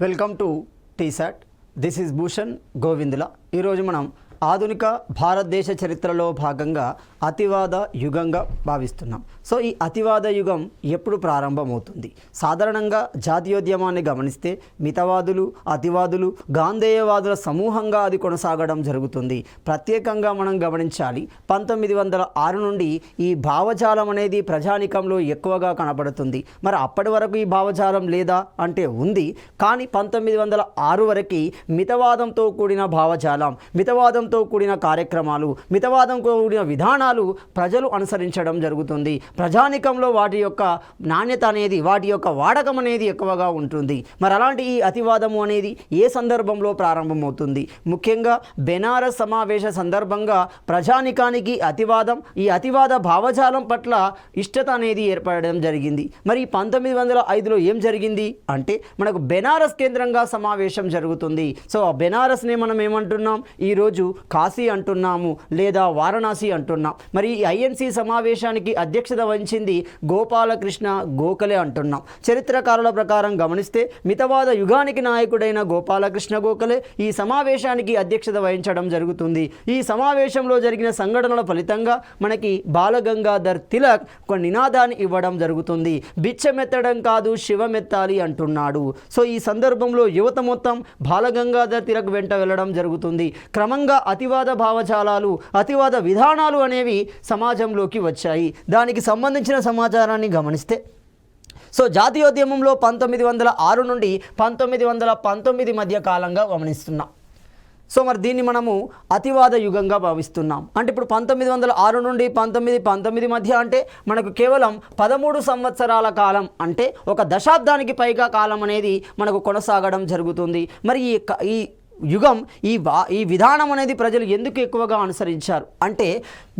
Welcome to T-SAT. This is Bhushan Govindula. ఈరోజు మనం ఆధునిక భారతదేశ చరిత్రలో భాగంగా అతివాద యుగంగా భావిస్తున్నాం. సో ఈ అతివాద యుగం ఎప్పుడు ప్రారంభమవుతుంది? సాధారణంగా జాతీయోద్యమాన్ని గమనిస్తే మితవాదులు, అతివాదులు, గాంధేయవాదుల సమూహంగా అది కొనసాగడం జరుగుతుంది. ప్రత్యేకంగా మనం గమనించాలి, 1906 నుండి ఈ భావజాలం అనేది ప్రజానికంలో ఎక్కువగా కనబడుతుంది. మరి అప్పటి వరకు ఈ భావజాలం లేదా అంటే ఉంది, కానీ 1906 వరకు మితవాదంతో కూడిన భావజాలం, మితవాదంతో కూడిన కార్యక్రమాలు, మితవాదంతో కూడిన విధానాలు ప్రజలు అనుసరించడం జరుగుతుంది. ప్రజానికంలో వాటి యొక్క నాణ్యత అనేది, వాటి యొక్క వాడకం అనేది ఎక్కువగా ఉంటుంది. మరి అలాంటి ఈ అతివాదము అనేది ఏ సందర్భంలో ప్రారంభమవుతుంది? ముఖ్యంగా బెనారస్ సమావేశ సందర్భంగా ప్రజానికానికి ఈ అతివాద భావజాలం పట్ల ఇష్టత అనేది ఏర్పడడం జరిగింది. మరి 1905లో ఏం జరిగింది అంటే మనకు బెనారస్ కేంద్రంగా సమావేశం జరుగుతుంది. సో ఆ బెనారస్ని మనం ఏమంటున్నాం? ఈరోజు కాశీ అంటున్నాము, లేదా వారణాసి అంటున్నాం. మరి ఈ ఐఎన్సి సమావేశానికి అధ్యక్షత వహించింది గోపాలకృష్ణ గోఖలే అంటున్నాం. చరిత్రకారుల ప్రకారం గమనిస్తే మితవాద యుగానికి నాయకుడైన గోపాలకృష్ణ గోఖలే ఈ సమావేశానికి అధ్యక్షత వహించడం జరుగుతుంది. ఈ సమావేశంలో జరిగిన సంఘటనల ఫలితంగా మనకి బాలగంగాధర్ తిలక్ ఒక నినాదాన్ని ఇవ్వడం జరుగుతుంది. బిచ్చమెత్తడం కాదు, శివమెత్తాలి అంటున్నాడు. సో ఈ సందర్భంలో యువత మొత్తం బాలగంగాధర్ తిలక్ వెంట వెళ్ళడం జరుగుతుంది. క్రమంగా అతివాద భావజాలాలు, అతివాద విధానాలు అనేవి సమాజంలోకి వచ్చాయి. దానికి సంబంధించిన సమాచారాన్ని గమనిస్తే, సో జాతీయోద్యమంలో 1906 నుండి 1919 మధ్య కాలంగా గమనిస్తున్నాం. సో మరి దీన్ని మనము అతివాద యుగంగా భావిస్తున్నాం. అంటే ఇప్పుడు 1906 నుండి 1919 మధ్య అంటే మనకు కేవలం 13 సంవత్సరాల కాలం, అంటే ఒక దశాబ్దానికి పైగా కాలం అనేది మనకు కొనసాగడం జరుగుతుంది. మరి ఈ యుగం, ఈ విధానం అనేది ప్రజలు ఎందుకు ఎక్కువగా అనుసరించారు అంటే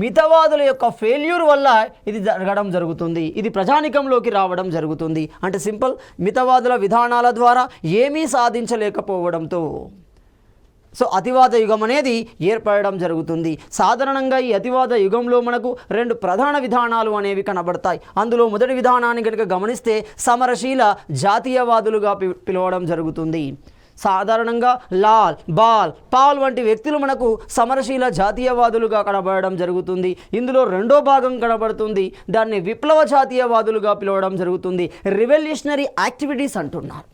మితవాదుల యొక్క ఫెయిల్యూర్ వల్ల ఇది జరగడం జరుగుతుంది. ఇది ప్రజానికంలోకి రావడం జరుగుతుంది. అంటే సింపుల్, మితవాదుల విధానాల ద్వారా ఏమీ సాధించలేకపోవడంతో సో అతివాద యుగం అనేది ఏర్పడడం జరుగుతుంది. సాధారణంగా ఈ అతివాద యుగంలో మనకు 2 ప్రధాన విధానాలు అనేవి కనబడతాయి. అందులో మొదటి విధానాన్ని కనుక గమనిస్తే సమరశీల జాతీయవాదులుగా పిలవడం జరుగుతుంది. సాధారణంగా లాల్, బాల్, పాల్ వంటి వ్యక్తులు మనకు సమరశీల జాతీయవాదులుగా కనబడడం జరుగుతుంది. ఇందులో రెండో భాగం కనబడుతుంది, దాన్ని విప్లవ జాతీయవాదులుగా పిలవడం జరుగుతుంది. రివల్యూషనరీ యాక్టివిటీస్ అంటున్నారు.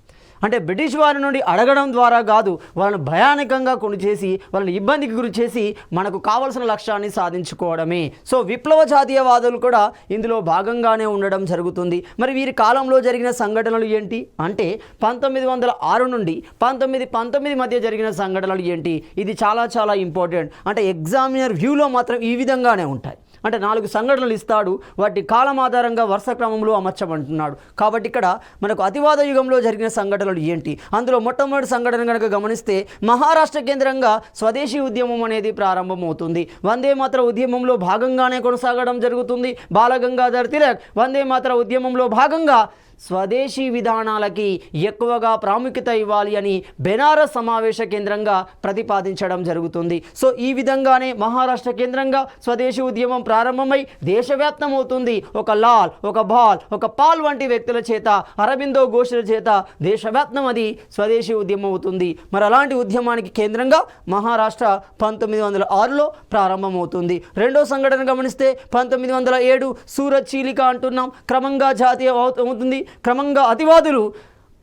అంటే బ్రిటిష్ వారి నుండి అడగడం ద్వారా కాదు, వాళ్ళని భయానకంగా కొనిచేసి, వాళ్ళని ఇబ్బందికి గురి చేసి మనకు కావలసిన లక్ష్యాన్ని సాధించుకోవడమే. సో విప్లవ జాతీయవాదులు కూడా ఇందులో భాగంగానే ఉండడం జరుగుతుంది. మరి వీరి కాలంలో జరిగిన సంఘటనలు ఏంటి అంటే 1906 నుండి 1919 మధ్య జరిగిన సంఘటనలు ఏంటి? ఇది చాలా చాలా ఇంపార్టెంట్. అంటే ఎగ్జామినర్ వ్యూలో మాత్రం ఈ విధంగానే ఉంటాయి. అంటే 4 సంఘటనలు ఇస్తాడు, వాటి కాలం ఆధారంగా వరుస క్రమంలో అమర్చమంటున్నాడు. కాబట్టి ఇక్కడ మనకు అతివాద యుగంలో జరిగిన సంఘటనలు ఏంటి? అందులో మొట్టమొదటి సంఘటన కనుక గమనిస్తే మహారాష్ట్ర కేంద్రంగా స్వదేశీ ఉద్యమం అనేది ప్రారంభమవుతుంది. వందే మాతర ఉద్యమంలో భాగంగానే కొనసాగడం జరుగుతుంది. బాలగంగాధర్ తిలక్ వందే మాతర ఉద్యమంలో భాగంగా స్వదేశీ విధానాలకి ఎక్కువగా ప్రాముఖ్యత ఇవ్వాలి అని బెనారస్ సమావేశ కేంద్రంగా ప్రతిపాదించడం జరుగుతుంది. సో ఈ విధంగానే మహారాష్ట్ర కేంద్రంగా స్వదేశీ ఉద్యమం ప్రారంభమై దేశవ్యాప్తం అవుతుంది. ఒక లాల్, ఒక బాల్, ఒక పాల్ వంటి వ్యక్తుల చేత, అరబిందో ఘోషుల చేత దేశవ్యాప్తం అది స్వదేశీ ఉద్యమం అవుతుంది. మరి అలాంటి ఉద్యమానికి కేంద్రంగా మహారాష్ట్ర 1906లో ప్రారంభమవుతుంది. రెండో సంఘటన గమనిస్తే 1907 సూరత్ చీలిక అంటున్నాం. క్రమంగా జాతీయ అవుతుంది. క్రమంగా అతివాదులు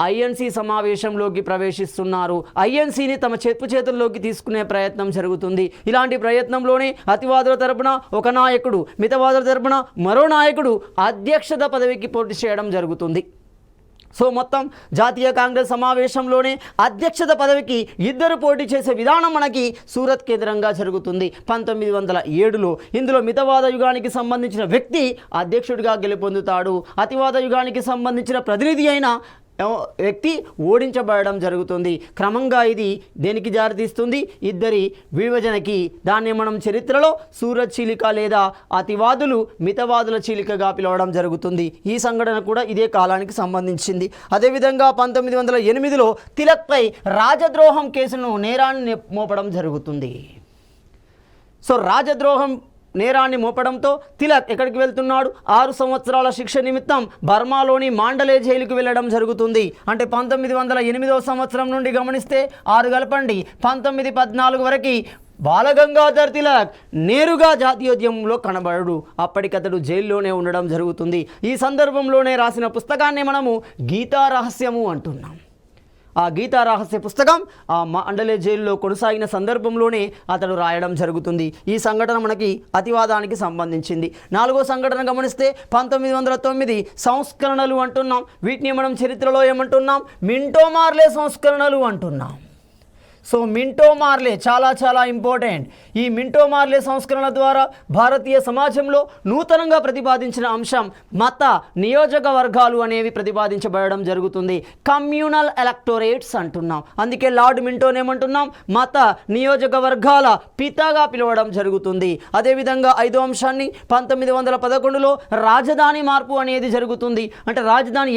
ఐఎన్సి సమావేశంలోకి ప్రవేశిస్తున్నారు. ఐఎన్సిని తమ చేతుల్లోకి తీసుకునే ప్రయత్నం జరుగుతుంది. ఇలాంటి ప్రయత్నంలోనే అతివాదుల తరపున ఒక నాయకుడు, మితవాదుల తరపున మరో నాయకుడు అధ్యక్షత పదవికి పోటీ చేయడం జరుగుతుంది. సో మొత్తం జాతీయ కాంగ్రెస్ సమావేశంలోనే అధ్యక్షత పదవికి 2 పోటీ చేసే విధానం మనకి సూరత్ కేంద్రంగా జరుగుతుంది 1907లో. ఇందులో మితవాద యుగానికి సంబంధించిన వ్యక్తి అధ్యక్షుడిగా గెలుపొందుతాడు. అతివాద యుగానికి సంబంధించిన ప్రతినిధి అయిన వ్యక్తి ఓడించబడడం జరుగుతుంది. క్రమంగా ఇది దేనికి దారితీస్తుంది? ఇద్దరి విభజనకి. దాన్ని మనం చరిత్రలో సూరత్ చీలిక లేదా అతివాదులు మితవాదుల చీలికగా పిలవడం జరుగుతుంది. ఈ సంఘటన కూడా ఇదే కాలానికి సంబంధించింది. అదేవిధంగా 1908లో తిలక్పై రాజద్రోహం కేసును నేరాన్ని మోపడం జరుగుతుంది. సో రాజద్రోహం నేరాన్ని మోపడంతో తిలక్ ఎక్కడికి వెళ్తున్నాడు? 6 సంవత్సరాల శిక్ష నిమిత్తం బర్మాలోని మాండలే జైలుకు వెళ్ళడం జరుగుతుంది. అంటే 1908వ సంవత్సరం నుండి గమనిస్తే 6 కలపండి 1914 వరకు బాలగంగాధర్ తిలక్ నేరుగా జాతీయోద్యమంలో కనబడడు. అప్పటికతడు జైల్లోనే ఉండడం జరుగుతుంది. ఈ సందర్భంలోనే రాసిన పుస్తకాన్ని మనము గీతా రహస్యము అంటున్నాం. ఆ గీతా రహస్య పుస్తకం ఆ మాండలే జైల్లో కొనసాగిన సందర్భంలోనే అతడు రాయడం జరుగుతుంది. ఈ సంఘటన మనకి అతివాదానికి సంబంధించింది. 4వ సంఘటన గమనిస్తే 1909 సంస్కరణలు అంటున్నాం. వీటిని మనం చరిత్రలో ఏమంటున్నాం? మింటో మార్లే సంస్కరణలు అంటున్నాం. సో మింటో మార్లే చాలా చాలా ఇంపార్టెంట్. ఈ మింటో మార్లే సంస్కరణ ద్వారా భారతీయ సమాజంలో నూతనంగా ప్రతిపాదించిన అంశం మత నియోజకవర్గాలు అనేవి ప్రతిపాదించబడడం జరుగుతుంది. కమ్యూనల్ ఎలక్టోరేట్స్ అంటున్నాం. అందుకే లార్డ్ మింటోని ఏమంటున్నాం? మత నియోజకవర్గాల పితగా పిలవడం జరుగుతుంది. అదేవిధంగా 5వ అంశాన్ని 1911లో రాజధాని మార్పు అనేది జరుగుతుంది. అంటే రాజధాని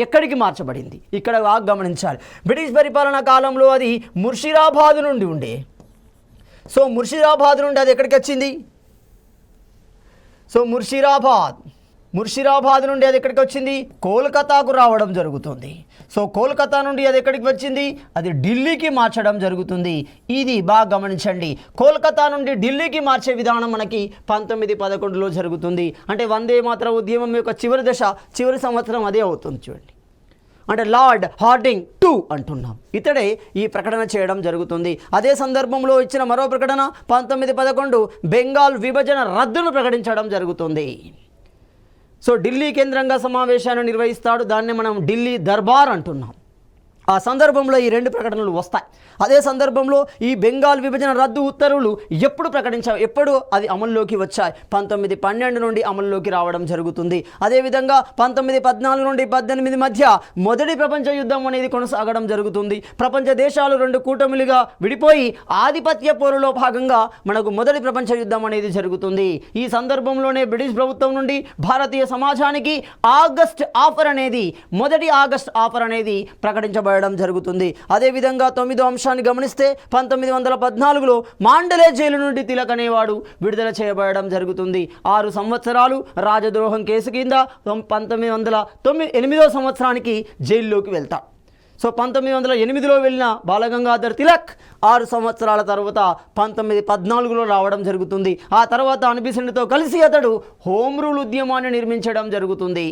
ఎక్కడికి మార్చబడింది ఇక్కడ బాగా గమనించాలి. బ్రిటిష్ పరిపాలనా కాలంలో అది ముర్షిదాబాద్ నుండి ఉండే. సో ముర్షిదాబాద్ నుండి అది ఎక్కడికి వచ్చింది? సో ముర్షిదాబాద్ నుండి అది ఎక్కడికి వచ్చింది? కోల్కతాకు రావడం జరుగుతుంది. సో కోల్కతా నుండి అది ఎక్కడికి వచ్చింది? అది ఢిల్లీకి మార్చడం జరుగుతుంది. ఇది బాగా గమనించండి. కోల్కతా నుండి ఢిల్లీకి మార్చే విధానం మనకి 1911లో జరుగుతుంది. అంటే వందే మాతర ఉద్యమం యొక్క చివరి సంవత్సరం అదే అవుతుంది. చూడండి, అంటే లార్డ్ హార్డింగ్ 2 అంటున్నాం. ఇతడే ఈ ప్రకటన చేయడం జరుగుతుంది. అదే సందర్భంలో ఇచ్చిన మరో ప్రకటన 1911 బెంగాల్ విభజన రద్దును ప్రకటించడం జరుగుతుంది. సో ఢిల్లీ కేంద్రంగా సమావేశాన్ని నిర్వహిస్తాడు. దాన్ని మనం ఢిల్లీ దర్బార్ అంటున్నాం. ఆ సందర్భంలో ఈ 2 ప్రకటనలు వస్తాయి. అదే సందర్భంలో ఈ బెంగాల్ విభజన రద్దు ఉత్తర్వులు ఎప్పుడు అది అమల్లోకి వచ్చాయి? 1912 నుండి అమల్లోకి రావడం జరుగుతుంది. అదేవిధంగా 1914 నుండి 18 మధ్య మొదటి ప్రపంచ యుద్ధం అనేది కొనసాగడం జరుగుతుంది. ప్రపంచ దేశాలు 2 కూటమిలుగా విడిపోయి ఆధిపత్య పోరులో భాగంగా మనకు మొదటి ప్రపంచ యుద్ధం అనేది జరుగుతుంది. ఈ సందర్భంలోనే బ్రిటిష్ ప్రభుత్వం నుండి భారతీయ సమాజానికి మొదటి ఆగస్ట్ ఆఫర్ అనేది ప్రకటించబడింది జరుగుతుంది. అదేవిధంగా 9వ అంశాన్ని గమనిస్తే 1914లో మాండలే జైలు నుండి తిలక్ అనేవాడు విడుదల చేయబడడం జరుగుతుంది. 6 సంవత్సరాలు రాజద్రోహం కేసు కింద 1908వ సంవత్సరానికి జైల్లోకి వెళ్తాడు. సో 1908లో వెళ్ళిన బాలగంగాధర్ తిలక్ 6 సంవత్సరాల తర్వాత 1914లో రావడం జరుగుతుంది. ఆ తర్వాత అన్బిసెంట్తో కలిసి అతడు హోమ్ రూల్ ఉద్యమాన్ని నిర్మించడం జరుగుతుంది.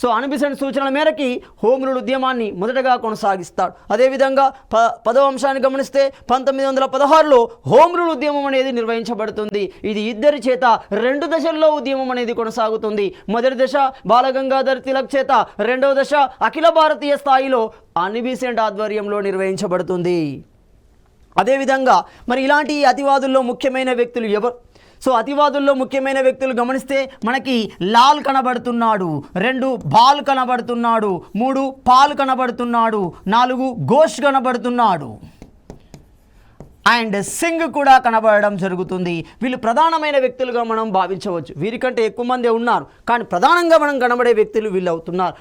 సో అన్బిసెంట్ సూచనల మేరకి హోమ్ రూల్ ఉద్యమాన్ని మొదటగా కొనసాగిస్తాడు. అదేవిధంగా 10వ అంశాన్ని గమనిస్తే 1916లో హోమ్ రూల్ ఉద్యమం అనేది నిర్వహించబడుతుంది. ఇది ఇద్దరి చేత 2 దశల్లో ఉద్యమం అనేది కొనసాగుతుంది. మొదటి దశ బాలగంగాధర్ తిలక్ చేత, 2వ దశ అఖిల భారతీయ స్థాయిలో అన్బిసెంట్ ఆధ్వర్యంలో నిర్వహించబడుతుంది. అదేవిధంగా మరి ఇలాంటి అతివాదుల్లో ముఖ్యమైన వ్యక్తులు ఎవరు? సో అతివాదుల్లో ముఖ్యమైన వ్యక్తులు గమనిస్తే మనకి లాల్ కనబడుతున్నాడు, 2 బాల్ కనబడుతున్నాడు, 3 పాల్ కనబడుతున్నాడు, 4 ఘోష్ కనబడుతున్నాడు అండ్ సింగ్ కూడా కనబడడం జరుగుతుంది. వీళ్ళు ప్రధానమైన వ్యక్తులుగా మనం భావించవచ్చు. వీరికంటే ఎక్కువ మంది ఉన్నారు, కానీ ప్రధానంగా మనం కనబడే వ్యక్తులు వీళ్ళు అవుతున్నారు.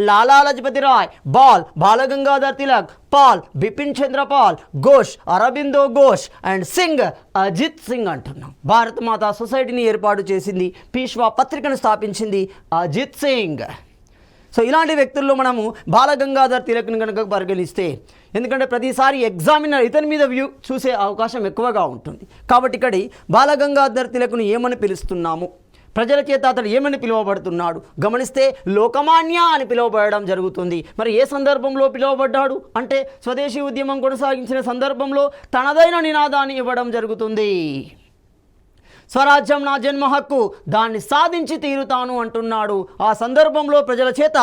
లాలా లజపతి రాయ్, బాలగంగాధర్ తిలక్, పాల్ బిపిన్ చంద్రపాల్, ఘోష్ అరబిందో ఘోష్ అండ్ సింగ్ అజిత్ సింగ్ అంటున్నాం. భారత మాతా సొసైటీని ఏర్పాటు చేసింది, పీష్వా పత్రికను స్థాపించింది అజిత్ సింగ్. సో ఇలాంటి వ్యక్తుల్లో మనము బాలగంగాధర్ తిలక్ని కనుక పరిగణిస్తే, ఎందుకంటే ప్రతిసారి ఎగ్జామినర్ ఇతని మీద వ్యూ చూసే అవకాశం ఎక్కువగా ఉంటుంది. కాబట్టి ఇక్కడ బాలగంగాధర్ తిలక్ను ఏమని పిలుస్తున్నాము, ప్రజల చేత అతడు ఏమని పిలువబడుతున్నాడు గమనిస్తే లోకమాన్య అని పిలువబడడం జరుగుతుంది. మరి ఏ సందర్భంలో పిలువబడ్డాడు అంటే స్వదేశీ ఉద్యమం కొనసాగించిన సందర్భంలో తనదైన నినాదాన్ని ఇవ్వడం జరుగుతుంది. స్వరాజ్యం నా జన్మ హక్కు, దాన్ని సాధించి తీరుతాను అంటున్నాడు. ఆ సందర్భంలో ప్రజల చేత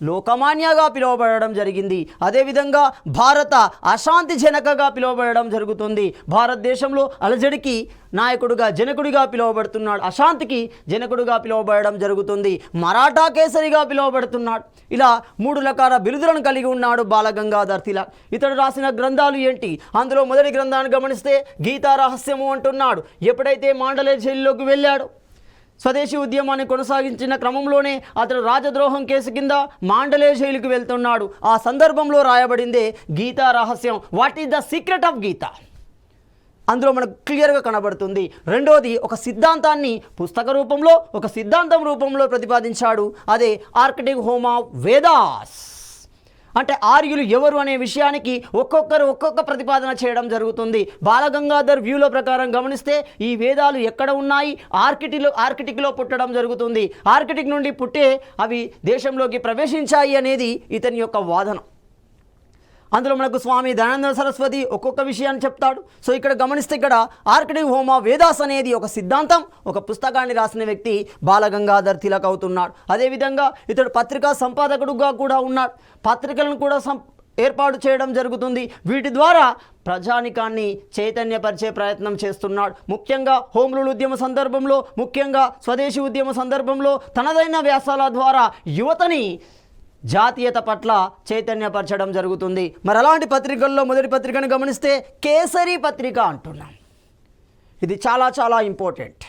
లోకమాన్యగా పిలువబడడం జరిగింది. అదేవిధంగా భారత అశాంతి జనకగా పిలువబడడం జరుగుతుంది. భారతదేశంలో అలజడికి నాయకుడుగా జనకుడిగా పిలువబడుతున్నాడు, అశాంతికి జనకుడిగా పిలువబడడం జరుగుతుంది, మరాఠా కేసరిగా పిలువబడుతున్నాడు. ఇలా 3 రకాల బిరుదులను కలిగి ఉన్నాడు బాలగంగాధర్ తిలక్. ఇతడు రాసిన గ్రంథాలు ఏంటి? అందులో మొదటి గ్రంథాన్ని గమనిస్తే గీతా రహస్యము అంటున్నాడు. ఎప్పుడైతే మాండలే జైల్లోకి వెళ్ళాడు, స్వదేశీ ఉద్యమాన్ని కొనసాగించిన క్రమంలోనే అతడు రాజద్రోహం కేసు కింద మాండలే జైలుకి వెళ్తున్నాడు. ఆ సందర్భంలో రాయబడిందే గీతా రహస్యం. What is the secret of Gita? అందులో మనకు క్లియర్గా కనబడుతుంది. రెండోది ఒక సిద్ధాంతాన్ని పుస్తక రూపంలో ఒక సిద్ధాంతం రూపంలో ప్రతిపాదించాడు. అదే ఆర్కిటిక్ హోమ్ ఆఫ్ వేదాస్. అంటే ఆర్యులు ఎవరు అనే విషయానికి ఒక్కొక్కరు ఒక్కొక్క ప్రతిపాదన చేయడం జరుగుతుంది. బాలగంగాధర్ వ్యూలో ప్రకారం గమనిస్తే ఈ వేదాలు ఎక్కడ ఉన్నాయి, ఆర్కిటిక్లో పుట్టడం జరుగుతుంది. ఆర్కిటిక్ నుండి పుట్టే అవి దేశంలోకి ప్రవేశించాయి అనేది ఇతని యొక్క వాదన. అందులో మనకు స్వామి దయానంద సరస్వతి ఒక్కొక్క విషయాన్ని చెప్తాడు. సో ఇక్కడ గమనిస్తే ఇక్కడ ఆర్కిటిక్ హోమ్ ఆఫ్ వేదాస్ అనేది ఒక సిద్ధాంతం, ఒక పుస్తకాన్ని రాసిన వ్యక్తి బాలగంగాధర్ తిలక్ అవుతున్నాడు. అదేవిధంగా ఇతడు పత్రికా సంపాదకుడుగా కూడా ఉన్నాడు. పత్రికలను కూడా ఏర్పాటు చేయడం జరుగుతుంది. వీటి ద్వారా ప్రజానికాన్ని చైతన్యపరిచే ప్రయత్నం చేస్తున్నాడు. ముఖ్యంగా హోమ్ రూల్ ఉద్యమ సందర్భంలో, ముఖ్యంగా స్వదేశీ ఉద్యమ సందర్భంలో తనదైన వ్యాసాల ద్వారా యువతని జాతీయత పట్ల చైతన్యపరచడం జరుగుతుంది. మరి అలాంటి పత్రికల్లో మొదటి పత్రికను గమనిస్తే కేసరి పత్రిక అంటున్నాం. ఇది చాలా చాలా ఇంపార్టెంట్.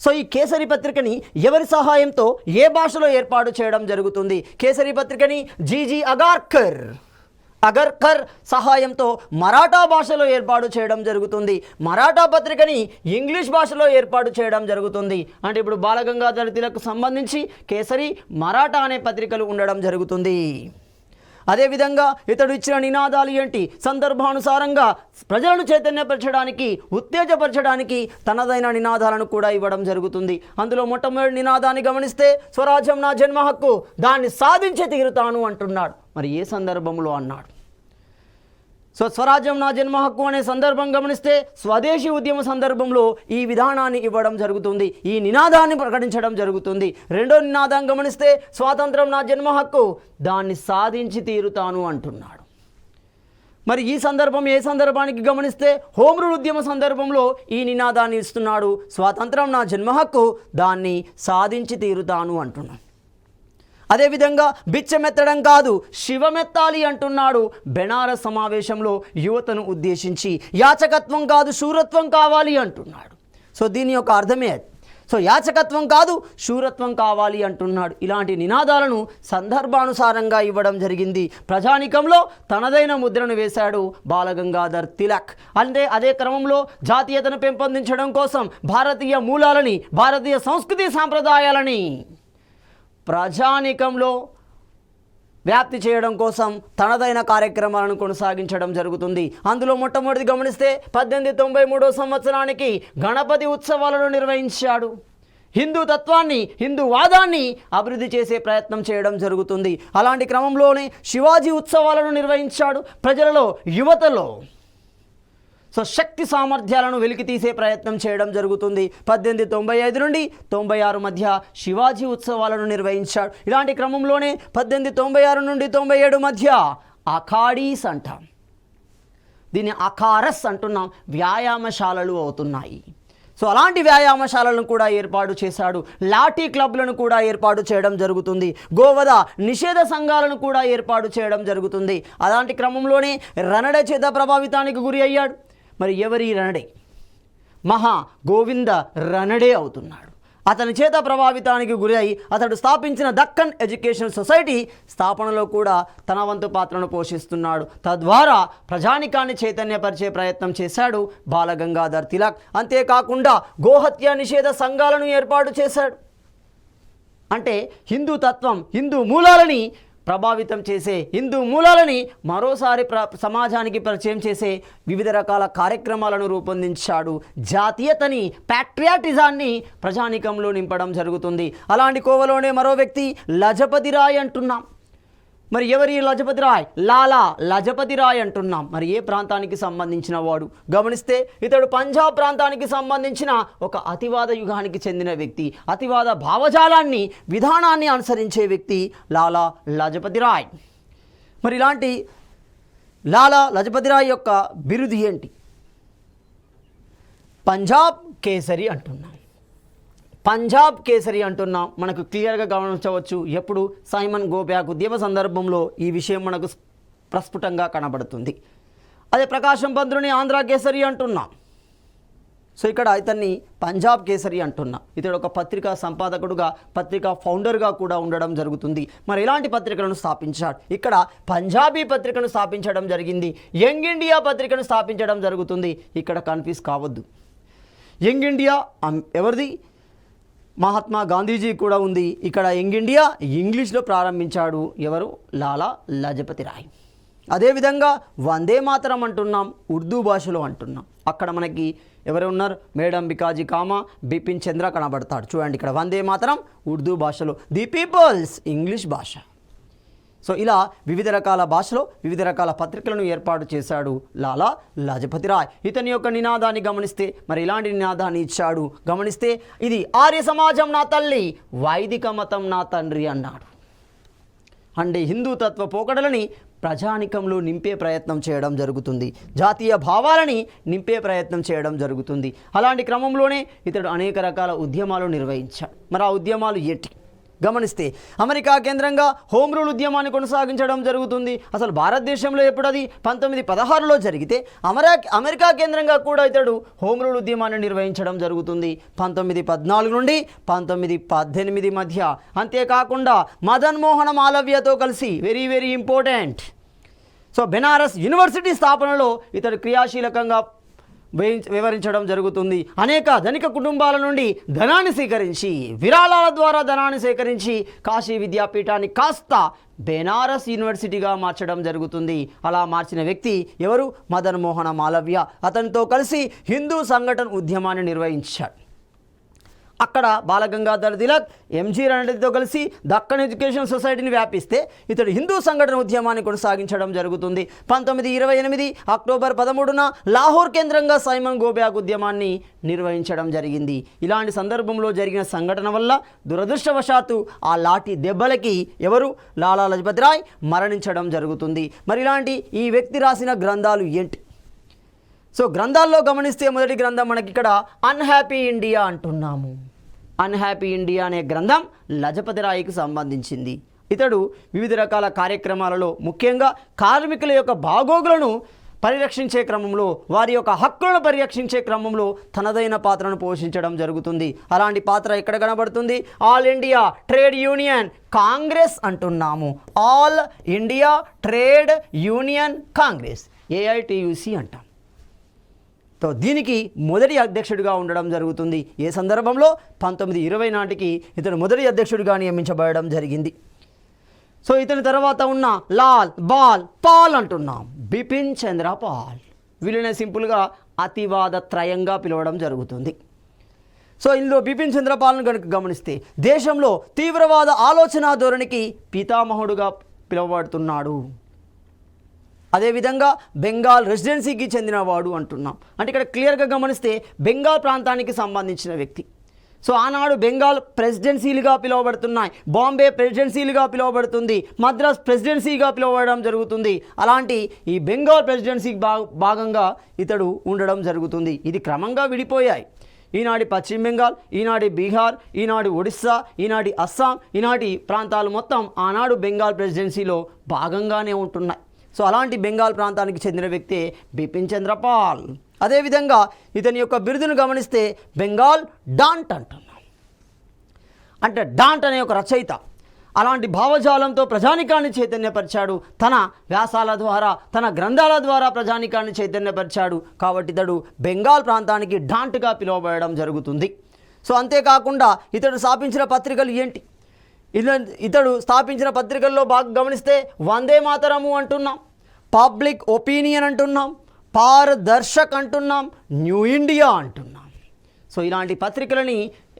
సో ఈ కేసరి పత్రికని ఎవరి సహాయంతో ఏ భాషలో ఏర్పాటు చేయడం జరుగుతుంది? కేసరి పత్రికని జీజీ అగర్కర్ సహాయంతో మరాఠా భాషలో ఏర్పాటు చేయడం జరుగుతుంది. మరాఠా పత్రికని ఇంగ్లీష్ భాషలో ఏర్పాటు చేయడం జరుగుతుంది. అంటే ఇప్పుడు బాలగంగాధర్ తిలక్ సంబంధించి కేసరి, మరాఠా అనే పత్రికలు ఉండడం జరుగుతుంది. అదేవిధంగా ఇతడు ఇచ్చిన నినాదాలు ఏంటి? సందర్భానుసారంగా ప్రజలను చైతన్యపరచడానికి, ఉత్తేజపరచడానికి తనదైన నినాదాలను కూడా ఇవ్వడం జరుగుతుంది. అందులో మొట్టమొదటి నినాదాన్ని గమనిస్తే స్వరాజ్యం నా జన్మ హక్కు, దాన్ని సాధించి తీరుతాను అంటున్నాడు. మరి ఏ సందర్భంలో అన్నాడు? సో స్వరాజ్యం నా జన్మ హక్కు అనే సందర్భం గమనిస్తే స్వదేశీ ఉద్యమ సందర్భంలో ఈ విధానాన్ని ఇవ్వడం జరుగుతుంది, ఈ నినాదాన్ని ప్రకటించడం జరుగుతుంది. రెండో నినాదం గమనిస్తే స్వాతంత్రం నా జన్మ హక్కు, దాన్ని సాధించి తీరుతాను అంటున్నాడు. మరి ఈ సందర్భం ఏ సందర్భానికి గమనిస్తే హోమ్ రూల్ ఉద్యమ సందర్భంలో ఈ నినాదాన్ని ఇస్తున్నాడు. స్వాతంత్రం నా జన్మ హక్కు, దాన్ని సాధించి తీరుతాను అంటున్నాడు. అదేవిధంగా బిచ్చమెత్తడం కాదు శివమెత్తాలి అంటున్నాడు. బెనారస్ సమావేశంలో యువతను ఉద్దేశించి యాచకత్వం కాదు శూరత్వం కావాలి అంటున్నాడు. సో దీని యొక్క అర్థమే అది. సో యాచకత్వం కాదు శూరత్వం కావాలి అంటున్నాడు. ఇలాంటి నినాదాలను సందర్భానుసారంగా ఇవ్వడం జరిగింది. ప్రజానికంలో తనదైన ముద్రను వేశాడు బాలగంగాధర్ తిలక్. అంటే అదే క్రమంలో జాతీయతను పెంపొందించడం కోసం భారతీయ మూలాలని, భారతీయ సంస్కృతి సాంప్రదాయాలని ప్రజానికంలో వ్యాప్తి చేయడం కోసం తనదైన కార్యక్రమాలను కొనసాగించడం జరుగుతుంది. అందులో మొట్టమొదటి గమనిస్తే 1893 సంవత్సరానికి గణపతి ఉత్సవాలను నిర్వహించాడు. హిందూ తత్వాన్ని, హిందూ వాదాన్ని అభివృద్ధి చేసే ప్రయత్నం చేయడం జరుగుతుంది. అలాంటి క్రమంలోనే శివాజీ ఉత్సవాలను నిర్వహించాడు. ప్రజలలో, యువతలో సో శక్తి సామర్థ్యాలను వెలికి తీసే ప్రయత్నం చేయడం జరుగుతుంది. 1895 నుండి 96 మధ్య శివాజీ ఉత్సవాలను నిర్వహించాడు. ఇలాంటి క్రమంలోనే 1896 నుండి 97 మధ్య అఖాడీస్ అంటాం, దీన్ని అఖారస్ అంటున్నాం, వ్యాయామశాలలు అవుతున్నాయి. సో అలాంటి వ్యాయామశాలను కూడా ఏర్పాటు చేశాడు. లాఠీ క్లబ్లను కూడా ఏర్పాటు చేయడం జరుగుతుంది. గోవధ నిషేధ సంఘాలను కూడా ఏర్పాటు చేయడం జరుగుతుంది. అలాంటి క్రమంలోనే రనడే చేత ప్రభావితానికి గురి అయ్యాడు. మరి ఎవరి రనడే? మహా గోవింద రనడే అవుతున్నాడు. అతని చేత ప్రభావితానికి గురి అయి అతడు స్థాపించిన దక్కన్ ఎడ్యుకేషన్ సొసైటీ స్థాపనలో కూడా తన వంతు పాత్రను పోషిస్తున్నాడు. తద్వారా ప్రజానికాన్ని చైతన్యపరిచే ప్రయత్నం చేశాడు బాలగంగాధర్ తిలక్. అంతేకాకుండా గోహత్య నిషేధ సంఘాలను ఏర్పాటు చేశాడు. అంటే హిందూ తత్వం, హిందూ మూలాలని ప్రభావితం చేసే, హిందూ మూలాలని మరోసారి సమాజానికి పరిచయం చేసే వివిధ రకాల కార్యక్రమాలను రూపొందించాడు. జాతీయతని, ప్యాట్రియాటిజాన్ని ప్రజానికంలో నింపడం జరుగుతుంది. అలాంటి కోవలోనే మరో వ్యక్తి లజపతి రాయ్ అంటున్నాం. మరి ఎవరి లజపతి రాయ్? లాలా లజపతి రాయ్ అంటున్నాం. మరి ఏ ప్రాంతానికి సంబంధించిన వాడు? గమనిస్తే ఇతడు పంజాబ్ ప్రాంతానికి సంబంధించిన ఒక అతివాద యుగానికి చెందిన వ్యక్తి. అతివాద భావజాలాన్ని, విధానాన్ని అనుసరించే వ్యక్తి లాలా లజపతి రాయ్. మరి ఇలాంటి లాలా లజపతి రాయ్ యొక్క బిరుదు ఏంటి? పంజాబ్ కేసరి అంటున్నాం. పంజాబ్ కేసరి అంటున్నాం. మనకు క్లియర్గా గమనించవచ్చు. ఎప్పుడు? సైమన్ గో బ్యాక్ ఉద్యమ సందర్భంలో ఈ విషయం మనకు ప్రస్ఫుటంగా కనబడుతుంది. అదే ప్రకాశం పంతులని ఆంధ్ర కేసరి అంటున్నాం. సో ఇక్కడ ఇతన్ని పంజాబ్ కేసరి అంటున్నా. ఇతడు ఒక పత్రికా సంపాదకుడుగా, పత్రికా ఫౌండర్గా కూడా ఉండడం జరుగుతుంది. మరి ఎలాంటి పత్రికలను స్థాపించాడు? ఇక్కడ పంజాబీ పత్రికను స్థాపించడం జరిగింది, యంగ్ ఇండియా పత్రికను స్థాపించడం జరుగుతుంది. ఇక్కడ కన్ఫ్యూజ్ కావద్దు. యంగ్ ఇండియా ఎవరిది? మహాత్మా గాంధీజీ కూడా ఉంది. ఇక్కడ యంగ్ ఇండియా ఇంగ్లీష్లో ప్రారంభించాడు. ఎవరు? లాలా లజపతి రాయ్. అదేవిధంగా వందే మాతరం అంటున్నాం, ఉర్దూ భాషలో అంటున్నాం. అక్కడ మనకి ఎవరు ఉన్నారు? మేడం బికాజీ కామా, బిపిన్ చంద్ర కనబడతాడు. చూడండి ఇక్కడ వందే మాతరం ఉర్దూ భాషలో, ది పీపుల్స్ ఇంగ్లీష్ భాష. సో ఇలా వివిధ రకాల భాషలో వివిధ రకాల పత్రికలను ఏర్పాటు చేశాడు లాలా లజపతి రాయ్. ఇతని యొక్క నినాదాన్ని గమనిస్తే మరి ఇలాంటి నినాదాన్ని ఇచ్చాడు. గమనిస్తే ఇది ఆర్య సమాజం నా తల్లి, వైదిక మతం నా తండ్రి అన్నాడు. అంటే హిందూతత్వ పోకడలని ప్రజానికంలో నింపే ప్రయత్నం చేయడం జరుగుతుంది, జాతీయ భావాలని నింపే ప్రయత్నం చేయడం జరుగుతుంది. అలాంటి క్రమంలోనే ఇతడు అనేక రకాల ఉద్యమాలు నిర్వహించాడు. మరి ఆ ఉద్యమాలు ఏంటి గమనిస్తే, అమెరికా కేంద్రంగా హోమ్ రూల్ ఉద్యమాన్ని కొనసాగించడం జరుగుతుంది. అసలు భారతదేశంలో ఎప్పుడు అది 1916లో జరిగితే అమెరికా కేంద్రంగా కూడా ఇతడు హోమ్ రూల్ ఉద్యమాన్ని నిర్వహించడం జరుగుతుంది 1914 నుండి 1918 మధ్య. అంతేకాకుండా మదన్ మోహన మాలవ్యతో కలిసి very very important. So Banaras university స్థాపనలో ఇతడు క్రియాశీలకంగా వివరించడం జరుగుతుంది. అనేక ధనిక కుటుంబాల నుండి ధనాన్ని సేకరించి, విరాళాల ద్వారా ధనాన్ని సేకరించి కాశీ విద్యాపీఠాన్ని కాస్త బెనారస్ యూనివర్సిటీగా మార్చడం జరుగుతుంది. అలా మార్చిన వ్యక్తి ఎవరు? మదన్ మోహన మాలవ్య. అతనితో కలిసి హిందూ సంఘటన ఉద్యమాన్ని నిర్వహించాడు. అక్కడ బాలగంగాధర్ తిలక్, ఎంజీ రణ్రెడ్డితో కలిసి దక్కన్ ఎడ్యుకేషన్ సొసైటీని వ్యాపిస్తే ఇతడు హిందూ సంఘటన ఉద్యమాన్ని కొనసాగించడం జరుగుతుంది. 1928 అక్టోబర్ 13న లాహోర్ కేంద్రంగా సైమన్ గోబ్యాక్ ఉద్యమాన్ని నిర్వహించడం జరిగింది. ఇలాంటి సందర్భంలో జరిగిన సంఘటన వల్ల దురదృష్టవశాత్తు ఆ లాఠీ దెబ్బలకి ఎవరు? లాలా లజపతి రాయ్ మరణించడం జరుగుతుంది. మరి ఇలాంటి ఈ వ్యక్తి రాసిన గ్రంథాలు ఏంటి? సో గ్రంథాల్లో గమనిస్తే మొదటి గ్రంథం మనకి ఇక్కడ అన్హ్యాపీ ఇండియా అంటున్నాము. అన్హ్యాపీ ఇండియా అనే గ్రంథం లజపతి రాయ్కి సంబంధించింది. ఇతడు వివిధ రకాల కార్యక్రమాలలో ముఖ్యంగా కార్మికుల యొక్క బాగోగులను పరిరక్షించే క్రమంలో, వారి యొక్క హక్కులను పరిరక్షించే క్రమంలో తనదైన పాత్రను పోషించడం జరుగుతుంది. అలాంటి పాత్ర ఎక్కడ కనబడుతుంది? All India trade union congress అంటున్నాము. All India trade union congress, AITUC అంటాం. సో దీనికి మొదటి అధ్యక్షుడిగా ఉండడం జరుగుతుంది. ఏ సందర్భంలో? 1920 నాటికి ఇతను మొదటి అధ్యక్షుడిగా నియమించబడడం జరిగింది. సో ఇతని తర్వాత ఉన్న లాల్, బాల్, పాల్ అంటున్నాం. బిపిన్ చంద్ర పాల్. వీళ్ళనే సింపుల్గా అతివాద త్రయంగా పిలవడం జరుగుతుంది. సో ఇందులో బిపిన్ చంద్ర పాల్ను కనుక గమనిస్తే దేశంలో తీవ్రవాద ఆలోచన ధోరణికి పితామహుడుగా పిలువబడుతున్నాడు. అదేవిధంగా బెంగాల్ రెసిడెన్సీకి చెందినవాడు అంటున్నాం. అంటే ఇక్కడ క్లియర్గా గమనిస్తే బెంగాల్ ప్రాంతానికి సంబంధించిన వ్యక్తి. సో ఆనాడు బెంగాల్ ప్రెసిడెన్సీలుగా పిలువబడుతున్నాయి, బాంబే ప్రెసిడెన్సీలుగా పిలువబడుతుంది, మద్రాస్ ప్రెసిడెన్సీగా పిలువబడడం జరుగుతుంది. అలాంటి ఈ బెంగాల్ ప్రెసిడెన్సీకి భాగంగా ఇతడు ఉండడం జరుగుతుంది. ఇది క్రమంగా విడిపోయాయి. ఈనాటి పశ్చిమ బెంగాల్, ఈనాటి బీహార్, ఈనాటి ఒడిస్సా, ఈనాటి అస్సాం, ఈనాటి ప్రాంతాలు మొత్తం ఆనాడు బెంగాల్ ప్రెసిడెన్సీలో భాగంగానే ఉంటున్నాయి. సో అలాంటి బెంగాల్ ప్రాంతానికి చెందిన వ్యక్తే బిపిన్ చంద్రపాల్. అదేవిధంగా ఇతని యొక్క బిరుదును గమనిస్తే బెంగాల్ డాంట్ అంటున్నాం. అంటే డాంట్ అనే ఒక రచయిత అలాంటి భావజాలంతో ప్రజానికాన్ని చైతన్యపరిచాడు. తన వ్యాసాల ద్వారా, తన గ్రంథాల ద్వారా ప్రజానికాన్ని చైతన్యపరిచాడు. కాబట్టి ఇతడు బెంగాల్ ప్రాంతానికి డాంట్గా పిలువబడడం జరుగుతుంది. సో అంతేకాకుండా ఇతడు స్థాపించిన పత్రికలు ఏంటి? ఇతడు స్థాపించిన పత్రికల్లో బాగా గమనిస్తే వందే మాతరము అంటున్నాం, పబ్లిక్ ఒపీనియన్ అంటున్నాం, పారదర్శక్ అంటున్నాం, న్యూ ఇండియా అంటున్నాం. సో ఇలాంటి పత్రికలని